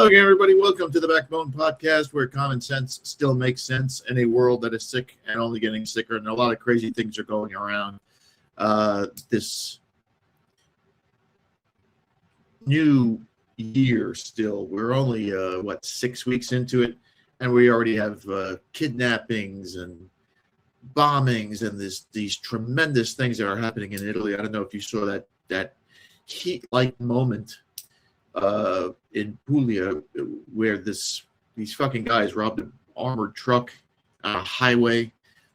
Hello again, everybody. Welcome to the Backbone Podcast, where common sense still makes sense in a world that is sick and only getting sicker, and a lot of crazy things are going around. This new year still, we're only, 6 weeks into it, and we already have kidnappings and bombings and these tremendous things that are happening in Italy. I don't know if you saw that heat-like moment in Puglia, where these fucking guys robbed an armored truck on a highway.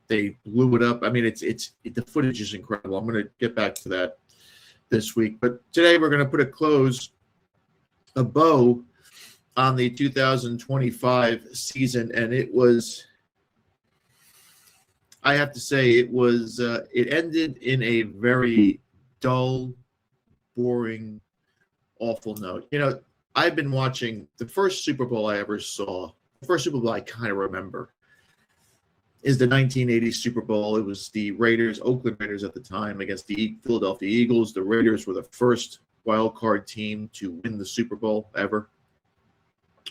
They blew it up. I mean, the footage is incredible. I'm going to get back to that this week, but today we're going to put a bow on the 2025 season, and it was, I have to say, it ended in a very dull, boring, awful note. You know, I've been watching the first Super Bowl I ever saw. The first Super Bowl I kind of remember is the 1980 Super Bowl. It was the Oakland Raiders at the time, against the Philadelphia Eagles. The Raiders were the first wild card team to win the Super Bowl ever,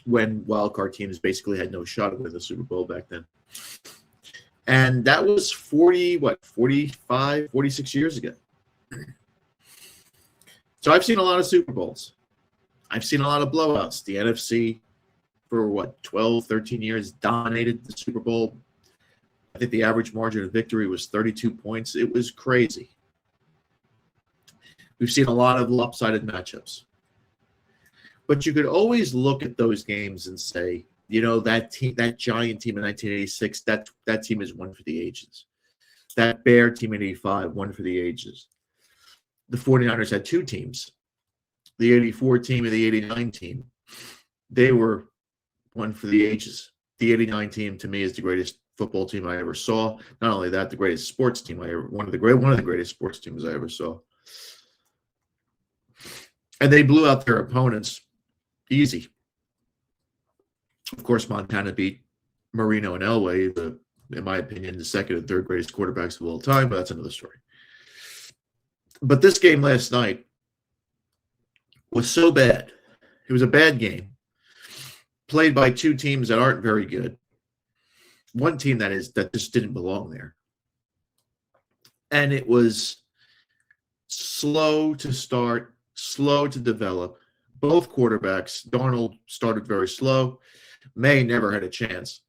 when wild card teams basically had no shot at winning the Super Bowl back then. And that was 46 years ago. So I've seen a lot of Super Bowls. I've seen a lot of blowouts. The NFC for 12, 13 years dominated the Super Bowl. I think the average margin of victory was 32 points. It was crazy. We've seen a lot of lopsided matchups. But you could always look at those games and say, you know, that Giant team in 1986, that team is one for the ages. That Bear team in 85, one for the ages. The 49ers had two teams, the 84 team and the 89 team. They were one for the ages. The 89 team, to me, is the greatest football team I ever saw. Not only that, the greatest sports team one of the greatest sports teams I ever saw. And they blew out their opponents easy. Of course, Montana beat Marino and Elway, in my opinion, the second and third greatest quarterbacks of all time, but that's another story. But this game last night was so bad. It was a bad game, played by two teams that aren't very good. One team that just didn't belong there. And it was slow to start, slow to develop. Both quarterbacks, Darnold started very slow. Maye never had a chance.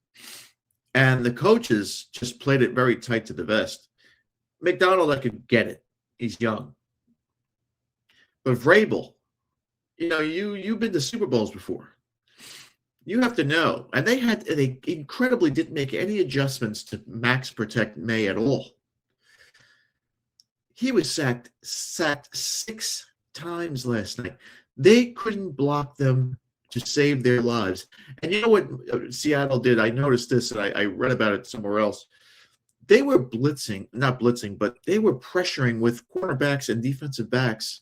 And the coaches just played it very tight to the vest. Macdonald, I could get it. He's young. But Vrabel, you know, you've been to Super Bowls before. You have to know. And they incredibly didn't make any adjustments to max protect Maye at all. He was sacked 6 times last night. They couldn't block them to save their lives. And you know what Seattle did? I noticed this, and I read about it somewhere else. They were not blitzing, but they were pressuring with cornerbacks and defensive backs,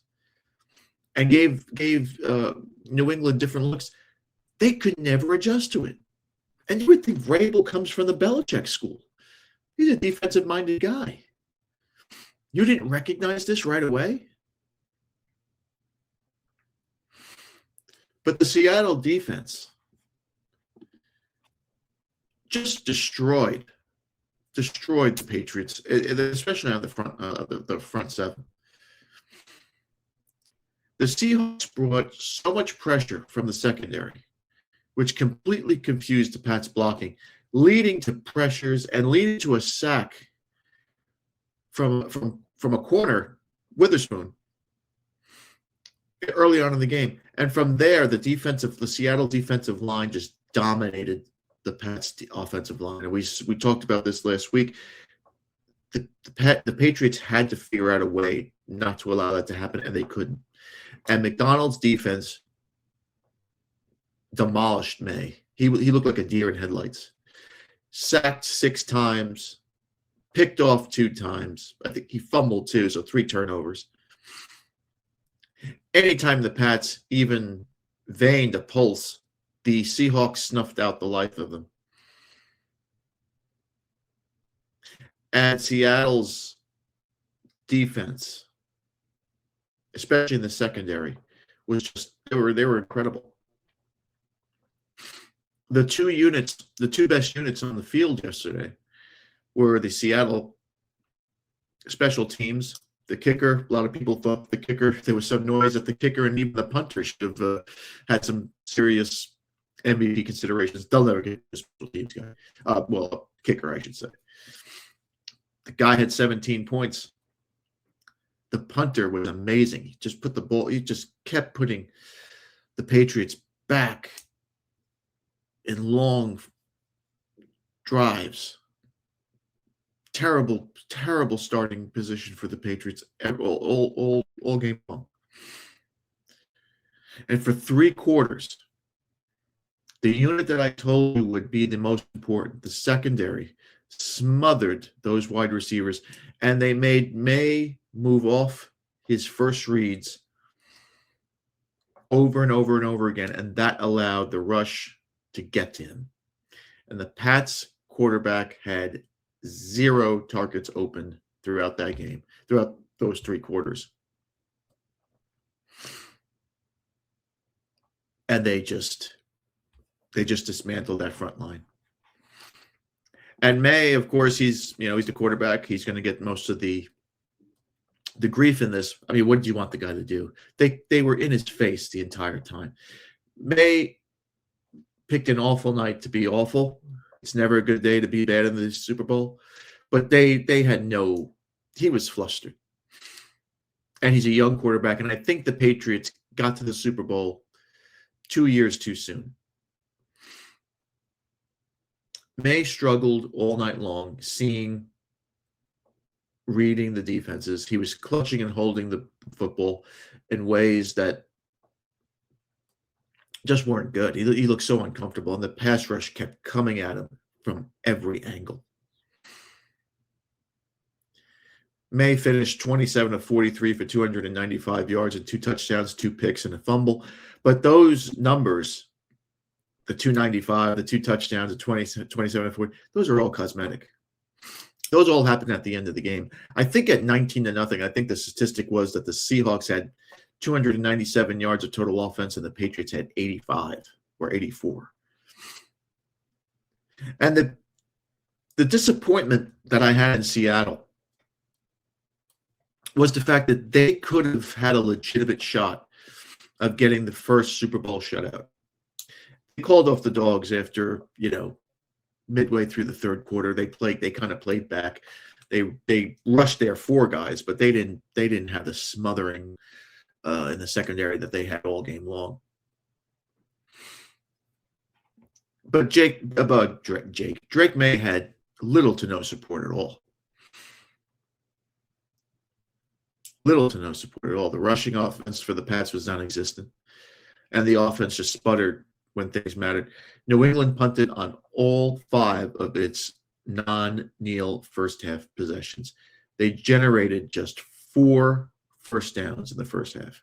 and gave New England different looks. They could never adjust to it. And you would think Vrabel comes from the Belichick school. He's a defensive-minded guy. You didn't recognize this right away? But the Seattle defense just destroyed the Patriots, especially on the front seven. The Seahawks brought so much pressure from the secondary, which completely confused the Pats' blocking, leading to pressures and leading to a sack from a corner, Witherspoon, early on in the game. And from there, the Seattle defensive line just dominated the Pats' offensive line. And we talked about this last week. The Patriots had to figure out a way not to allow that to happen, and they couldn't. And Macdonald's defense demolished Maye. He looked like a deer in headlights. Sacked 6 times, picked off 2 times. I think he fumbled 2, so 3 turnovers. Anytime the Pats even veined a pulse, the Seahawks snuffed out the life of them. And Seattle's defense, especially in the secondary, was just they were incredible. the two best units on the field yesterday were the Seattle special teams, the kicker. A lot of people thought the kicker, there was some noise at the kicker, and even the punter should have had some serious MVP considerations. They'll never get a special teams guy. Well, kicker, I should say. The guy had 17 points. The punter was amazing. He just put the ball, he just kept putting the Patriots back in long drives. Terrible, terrible starting position for the Patriots all game long. And for 3 quarters, the unit that I told you would be the most important, the secondary, smothered those wide receivers, and they made Maye move off his first reads over and over and over again, and that allowed the rush to get to him. And the Pats quarterback had 0 targets open throughout that game, throughout those 3 quarters. And they just dismantled that front line. And Maye, of course, he's the quarterback. He's going to get most of the grief in this. I mean, what did you want the guy to do? They were in his face the entire time. Maye picked an awful night to be awful. It's never a good day to be bad in the Super Bowl. But they had he was flustered. And he's a young quarterback. And I think the Patriots got to the Super Bowl 2 years too soon. Maye struggled all night long, reading the defenses. He was clutching and holding the football in ways that just weren't good. He looked so uncomfortable, and the pass rush kept coming at him from every angle. Maye finished 27 of 43 for 295 yards and 2 touchdowns, 2 picks, and a fumble. But those numbers, the 295, the 2 touchdowns, the 27 of 40, those are all cosmetic. Those all happened at the end of the game. I think at 19-0, I think the statistic was that the Seahawks had 297 yards of total offense and the Patriots had 85 or 84. And the disappointment that I had in Seattle was the fact that they could have had a legitimate shot of getting the first Super Bowl shutout. They called off the Dogs after, midway through the third quarter. They kind of played back. They rushed their 4 guys, but they didn't have the smothering in the secondary that they had all game long. But Drake Maye had little to no support at all. Little to no support at all. The rushing offense for the Pats was non-existent, and the offense just sputtered when things mattered. New England punted on all 5 of its non-kneel first half possessions. They generated just 4 first downs in the first half.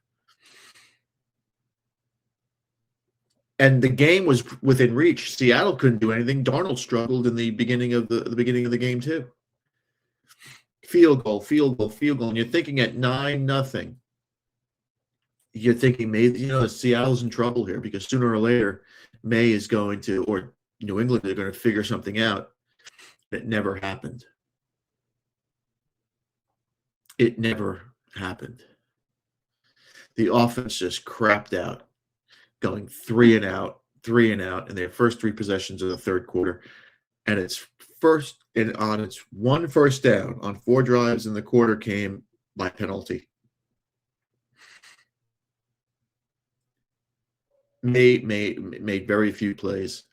And the game was within reach. Seattle couldn't do anything. Darnold struggled in the beginning of the game too. Field goal, and you're thinking at 9-0. You're thinking maybe Seattle's in trouble here because sooner or later Maye is going to, or New England, they're going to figure something out. It never happened. It never happened. The offense just crapped out, going 3 and out in their first 3 possessions of the third quarter, and its one first down on 4 drives in the quarter came by penalty. Made very few plays,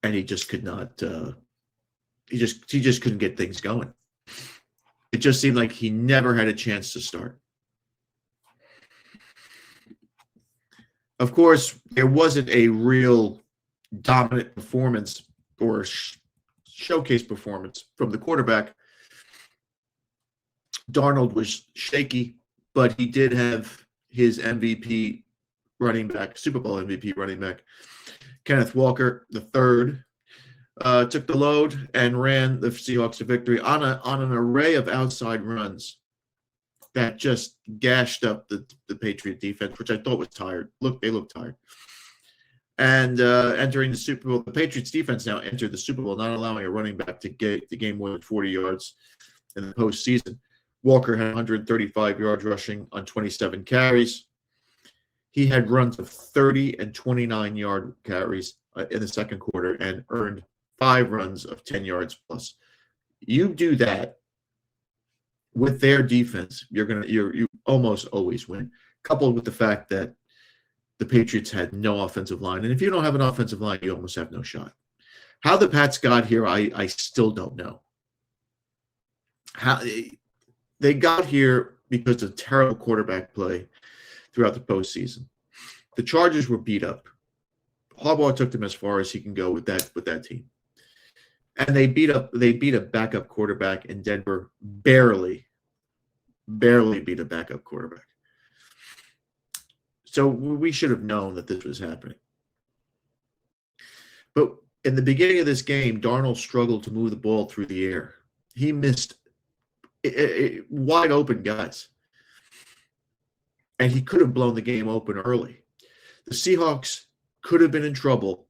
and he just could not. He just couldn't get things going. It just seemed like he never had a chance to start. Of course, there wasn't a real dominant performance or showcase performance from the quarterback. Darnold was shaky, but he did have his MVP running back, Super Bowl MVP running back, Kenneth Walker III, took the load and ran the Seahawks to victory on an array of outside runs that just gashed up the Patriot defense, which I thought was tired. They looked tired. And entering the Super Bowl, the Patriots defense now entered the Super Bowl, not allowing a running back to get the game more than 40 yards in the postseason. Walker had 135 yards rushing on 27 carries. He had runs of 30 and 29-yard carries in the second quarter and earned 5 runs of 10 yards plus. You do that with their defense, you almost always win. Coupled with the fact that the Patriots had no offensive line, and if you don't have an offensive line, you almost have no shot. How the Pats got here, I still don't know. How they got here because of terrible quarterback play throughout the postseason. The Chargers were beat up. Harbaugh took them as far as he can go with that team. And they beat a backup quarterback in Denver, barely beat a backup quarterback. So we should have known that this was happening. But in the beginning of this game, Darnold struggled to move the ball through the air. He missed wide open guys. And he could have blown the game open early. The Seahawks could have been in trouble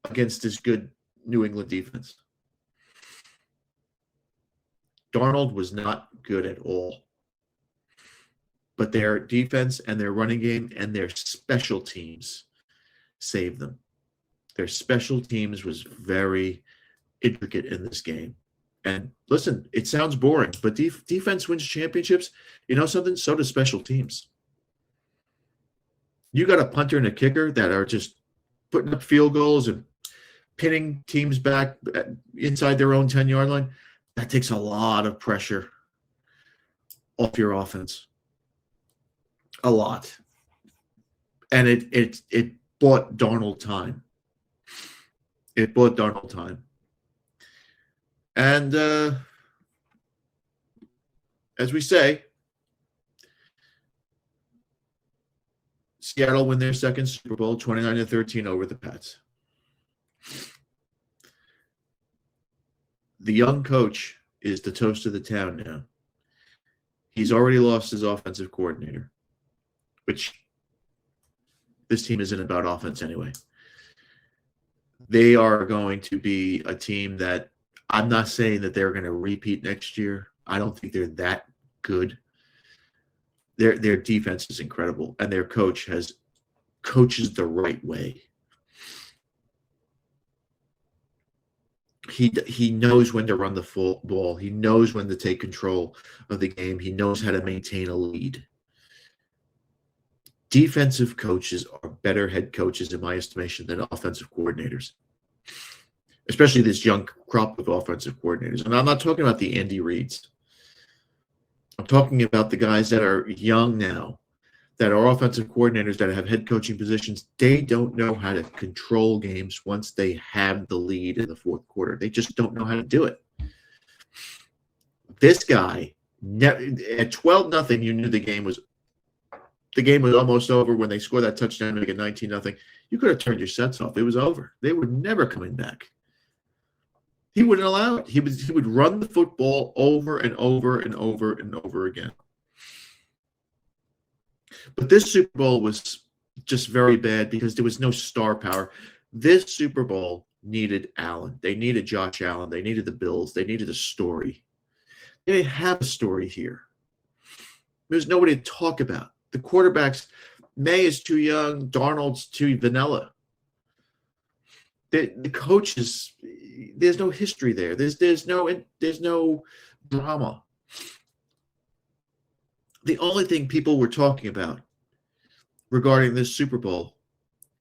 against this good New England defense. Darnold was not good at all. But their defense and their running game and their special teams saved them. Their special teams was very intricate in this game. And listen, it sounds boring, but defense wins championships. You know something? So do special teams. You got a punter and a kicker that are just putting up field goals and pinning teams back inside their own 10-yard line. That takes a lot of pressure off your offense. A lot. And it bought Darnold time. It bought Darnold time. And as we say, Seattle win their second Super Bowl, 29-13 over the Pats. The young coach is the toast of the town now. He's already lost his offensive coordinator, which this team isn't about offense anyway. They are going to be a team that I'm not saying that they're going to repeat next year. I don't think they're that good. Their defense is incredible, and their coach coaches the right way. He knows when to run the full ball. He knows when to take control of the game. He knows how to maintain a lead. Defensive coaches are better head coaches, in my estimation, than offensive coordinators, especially this young crop of offensive coordinators. And I'm not talking about the Andy Reids. I'm talking about the guys that are young now, that are offensive coordinators, that have head coaching positions. They don't know how to control games once they have the lead in the fourth quarter. They just don't know how to do it. This guy, at 12-0, you knew the game was almost over when they scored that touchdown to make it 19-0. You could have turned your sets off. It was over. They were never coming back. He wouldn't allow it. He would run the football over and over and over and over again. But this Super Bowl was just very bad because there was no star power. This Super Bowl needed Allen. They needed Josh Allen. They needed the Bills. They needed a story. They didn't have a story here. There's nobody to talk about. The quarterbacks, Maye is too young. Darnold's too vanilla. The coaches, there's no history there. There's no drama. The only thing people were talking about regarding this Super Bowl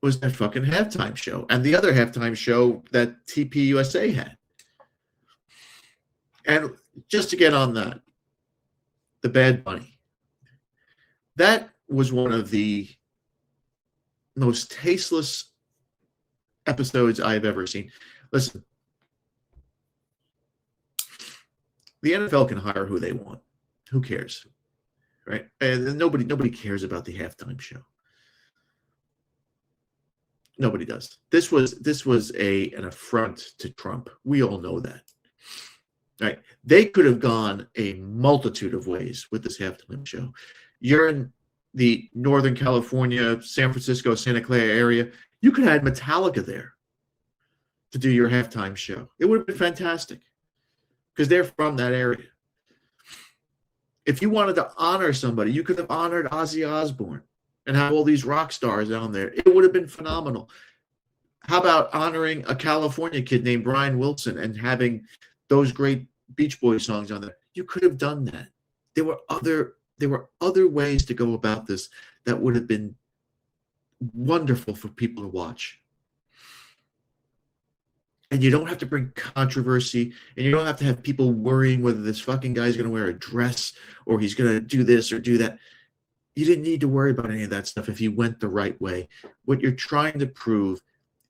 was that fucking halftime show and the other halftime show that TP USA had. And just to get on that, the Bad Bunny. That was one of the most tasteless episodes I've ever seen. Listen, the NFL can hire who they want. Who cares? Right? And nobody cares about the halftime show. Nobody does. This was an affront to Trump. We all know that. Right? They could have gone a multitude of ways with this halftime show. You're in the Northern California, San Francisco, Santa Clara area, you could have had Metallica there to do your halftime show. It would have been fantastic because they're from that area. If you wanted to honor somebody, you could have honored Ozzy Osbourne and have all these rock stars down there. It would have been phenomenal. How about honoring a California kid named Brian Wilson and having those great Beach Boys songs on there? You could have done that. There were other ways to go about this that would have been wonderful for people to watch. And you don't have to bring controversy, and you don't have to have people worrying whether this fucking guy's going to wear a dress or he's going to do this or do that. You didn't need to worry about any of that stuff if you went the right way. What you're trying to prove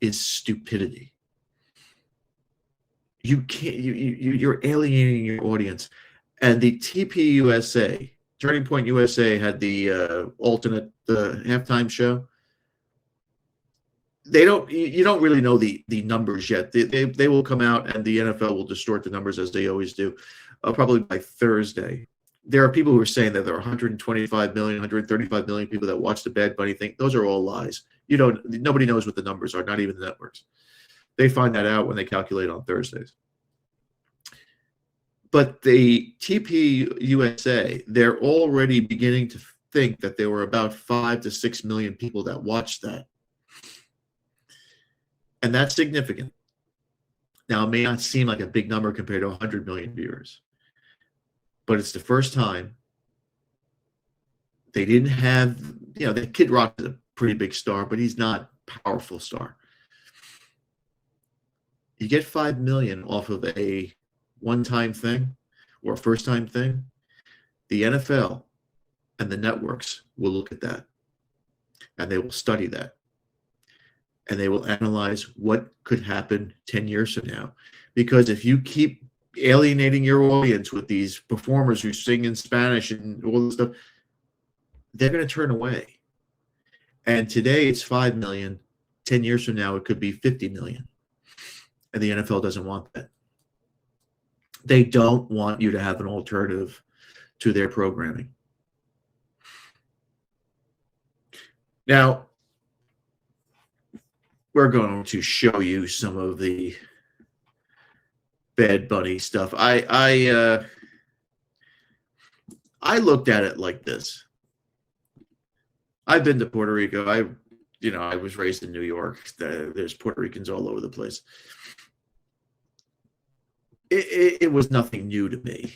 is stupidity. You can't. You're alienating your audience. And the TPUSA, Turning Point USA, had the alternate halftime show. You don't really know the numbers yet. They will come out, and the NFL will distort the numbers as they always do, probably by Thursday. There are people who are saying that there are 125 million, 135 million people that watch the Bad Bunny thing. Those are all lies. Nobody knows what the numbers are, not even the networks. They find that out when they calculate on Thursdays. But the TPUSA, they're already beginning to think that there were about 5 to 6 million people that watched that. And that's significant. Now, it may not seem like a big number compared to 100 million viewers, but it's the first time they didn't have, the Kid Rock is a pretty big star, but he's not a powerful star. You get 5 million off of a one-time thing or a first-time thing, the NFL and the networks will look at that, and they will study that. And they will analyze what could happen 10 years from now. Because if you keep alienating your audience with these performers who sing in Spanish and all this stuff, they're going to turn away. And today it's 5 million. 10 years from now, it could be 50 million. And the NFL doesn't want that. They don't want you to have an alternative to their programming. Now, we're going to show you some of the Bad Bunny stuff. I looked at it like this. I've been to Puerto Rico. I was raised in New York. There's Puerto Ricans all over the place. It was nothing new to me.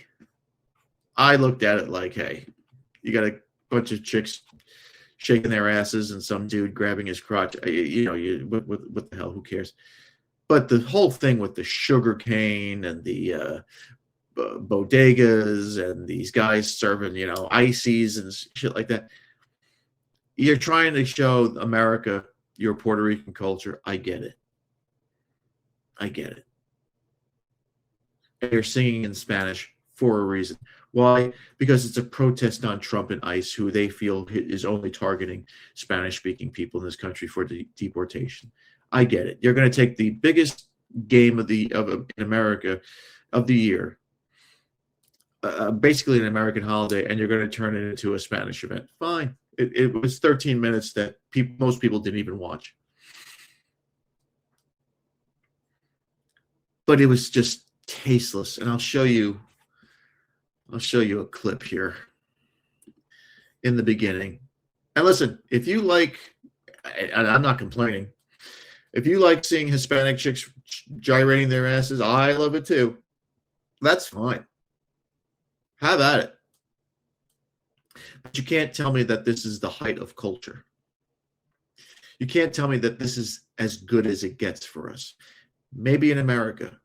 I looked at it like, hey, you got a bunch of chicks shaking their asses and some dude grabbing his crotch. What the hell? Who cares? But the whole thing with the sugar cane and the bodegas and these guys serving, ices and shit like that. You're trying to show America your Puerto Rican culture. I get it. And they're singing in Spanish for a reason. Why? Because it's a protest on Trump and ICE, who they feel is only targeting Spanish-speaking people in this country for deportation. I get it. You're going to take the biggest game in America of the year, basically an American holiday, and you're going to turn it into a Spanish event. Fine. It was 13 minutes that most people didn't even watch. But it was just tasteless, and I'll show you a clip here in the beginning. And listen, if you like, and I'm not complaining, if you like seeing Hispanic chicks gyrating their asses, I love it too. That's fine. Have at it. But you can't tell me that this is the height of culture. You can't tell me that this is as good as it gets for us. Maybe in America,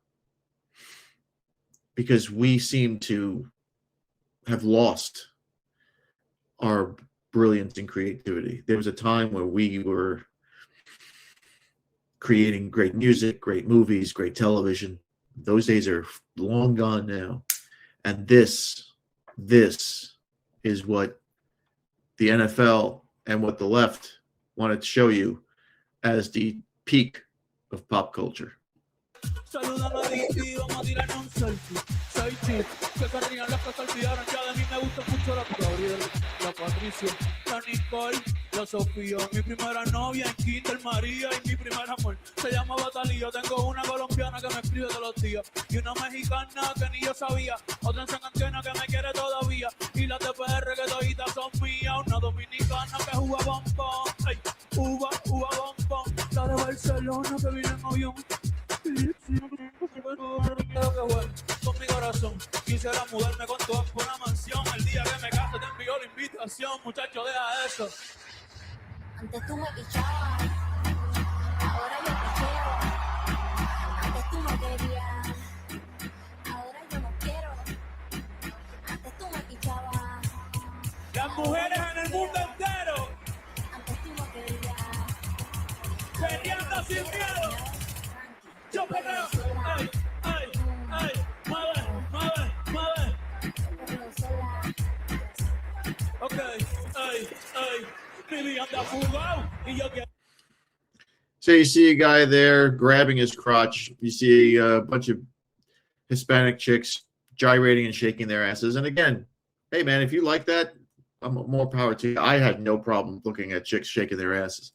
because we seem to have lost our brilliance and creativity. There was a time where we were creating great music, great movies, great television. Those days are long gone now. And this is what the NFL and what the left wanted to show you as the peak of pop culture. Saludame y vamos a tirarnos un selfie. Haití, que se rían las que se olvidaron ya de mí. Me gustan mucho la Gabriel, la Patricia, la Nicole, la Sofía. Mi primera novia en Kinder María y mi primer amor se llama Batalía. Tengo una colombiana que me escribe todos los días y una mexicana que ni yo sabía. Otra en San Antonio que me quiere todavía y las de PR que toditas son mías. Una dominicana que juega bombón, ay, uva bombón. La de Barcelona que viene en avión. Con mi corazón quisiera mudarme con tu por una mansión. El día que me case te envío la invitación. Muchacho, deja eso. Antes tú me pichabas, ahora yo picheo. Antes tú me querías, ahora yo no quiero. Antes tú me pichabas. Las mujeres en el mundo entero. Antes tú me querías. Peleando sin miedo. Yo peleo. Ay, ay, ay. Mueve. Ok, ay. Maybe anda fugado y yo quiero. So you see a guy there grabbing his crotch. You see a bunch of Hispanic chicks gyrating and shaking their asses. And again, hey man, if you like that, more power to you. I had no problem looking at chicks shaking their asses.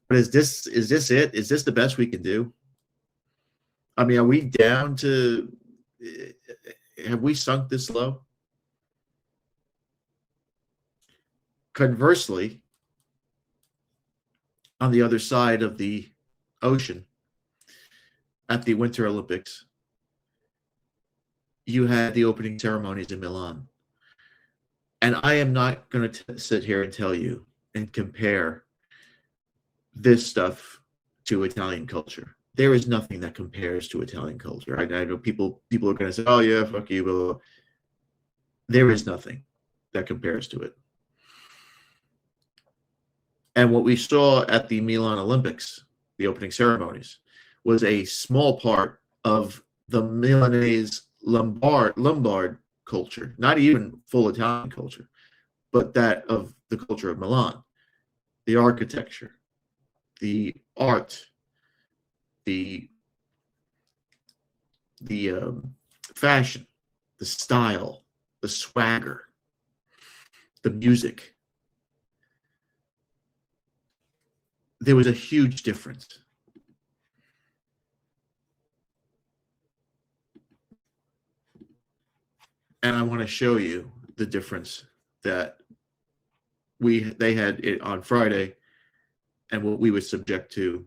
But is this it? Is this the best we can do? I mean, are we down to? Have we sunk this low? Conversely, on the other side of the ocean, at the Winter Olympics, you had the opening ceremonies in Milan. And I am not going to sit here and tell you and compare this stuff to Italian culture. There is nothing that compares to Italian culture. I know people are going to say, oh, yeah, fuck you, blah, blah, blah. There is nothing that compares to it. And what we saw at the Milan Olympics, the opening ceremonies, was a small part of the Milanese Lombard culture, not even full Italian culture, but that of the culture of Milan, the architecture, the art, the fashion, the style, the swagger, the music. There was a huge difference. And I want to show you the difference that they had it on Friday and what we were subject to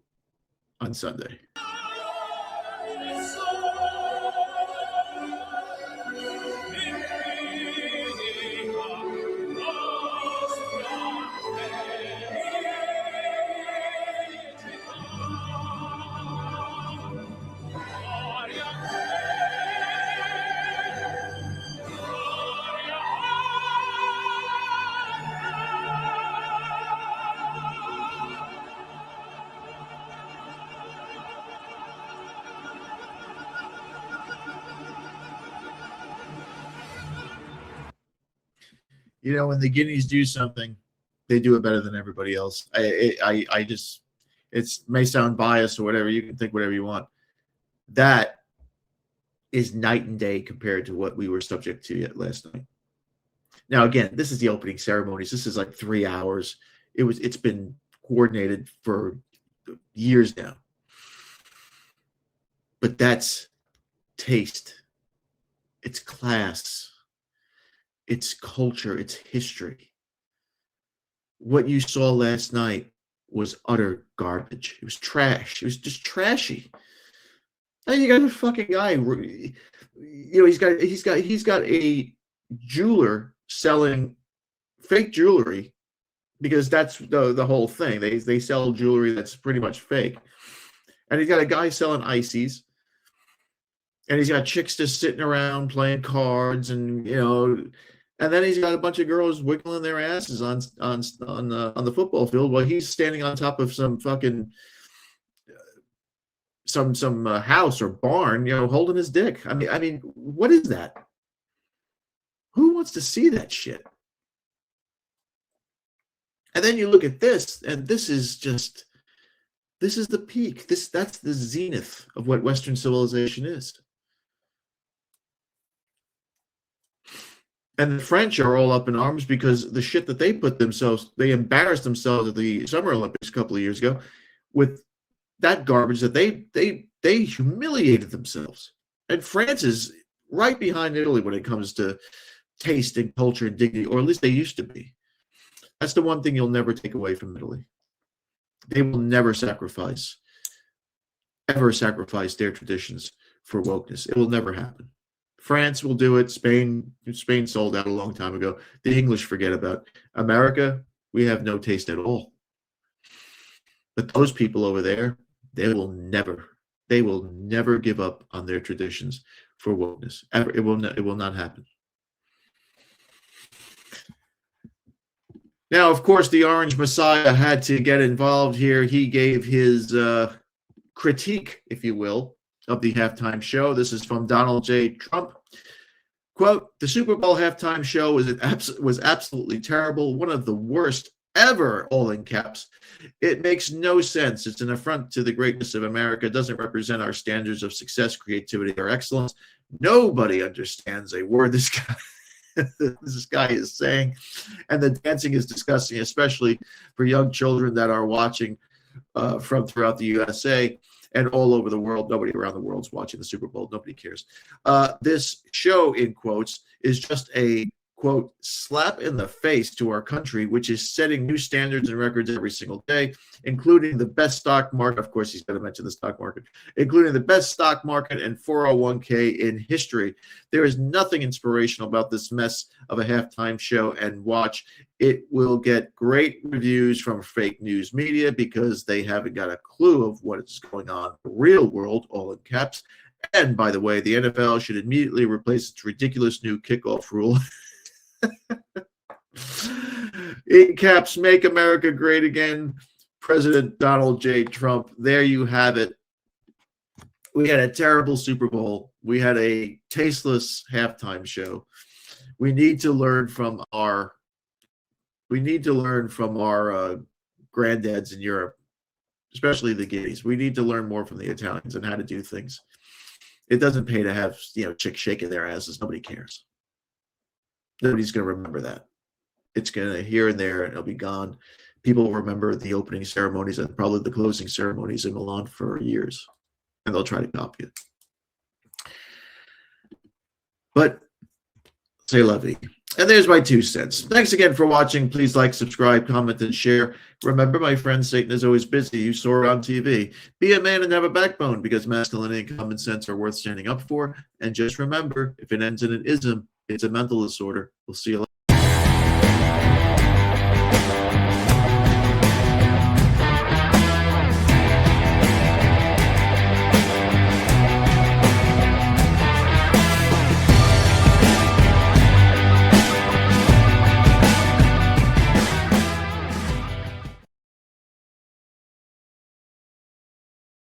on Sunday. You know, when the Guineas do something, they do it better than everybody else. I just, it may sound biased or whatever. You can think whatever you want. That is night and day compared to what we were subject to yet last night. Now, again, this is the opening ceremonies. This is like 3 hours. It's been coordinated for years now. But that's taste. It's class. It's culture, it's history. What you saw last night was utter garbage. It was trash. It was just trashy. And you got a fucking guy, you know, he's got a jeweler selling fake jewelry because that's the whole thing. They sell jewelry that's pretty much fake. And he's got a guy selling ices. And he's got chicks just sitting around playing cards and, you know, and then he's got a bunch of girls wiggling their asses on the football field while he's standing on top of some fucking some house or barn, you know, holding his dick. I mean, what is that? Who wants to see that shit? And then you look at this, and this is the peak. That's the zenith of what Western civilization is. And the French are all up in arms because the shit that they embarrassed themselves at the Summer Olympics a couple of years ago with that garbage that they humiliated themselves. And France is right behind Italy when it comes to taste and culture and dignity, or at least they used to be. That's the one thing you'll never take away from Italy. They will never ever sacrifice their traditions for wokeness. It will never happen. France will do it. Spain sold out a long time ago. The English forget about America. We have no taste at all. But those people over there, they will never give up on their traditions for wokeness. Ever. It will not happen. Now, of course, the Orange Messiah had to get involved here. He gave his critique, if you will, of the halftime show. This is from Donald J. Trump. Quote, the Super Bowl halftime show was absolutely terrible, one of the worst ever, all in caps. It makes no sense. It's an affront to the greatness of America. It doesn't represent our standards of success, creativity, or excellence. Nobody understands a word this guy is saying. And the dancing is disgusting, especially for young children that are watching from throughout the USA and all over the world. Nobody around the world is watching the Super Bowl. Nobody cares. This show, in quotes, is just a, quote, slap in the face to our country, which is setting new standards and records every single day, including the best stock market. Of course, he's going to mention the stock market, including the best stock market and 401k in history. There is nothing inspirational about this mess of a halftime show, and watch. It will get great reviews from fake news media because they haven't got a clue of what is going on in the real world, all in caps. And by the way, the NFL should immediately replace its ridiculous new kickoff rule. In caps, make America great again, President Donald J. Trump. There you have it. We had a terrible Super Bowl. We had a tasteless halftime show. We need to learn from our granddads in Europe, especially the Guineas. We need to learn more from the Italians on how to do things. It doesn't pay to have chicks shaking their asses. Nobody cares. Nobody's going to remember that. It's going to here and there, and it'll be gone. People will remember the opening ceremonies and probably the closing ceremonies in Milan for years, and they'll try to copy it. But c'est la vie. And there's my 2 cents. Thanks again for watching. Please like, subscribe, comment, and share. Remember, my friend, Satan is always busy. You saw it on TV. Be a man and have a backbone, because masculinity and common sense are worth standing up for. And just remember, if it ends in an ism, it's a mental disorder. We'll see you later.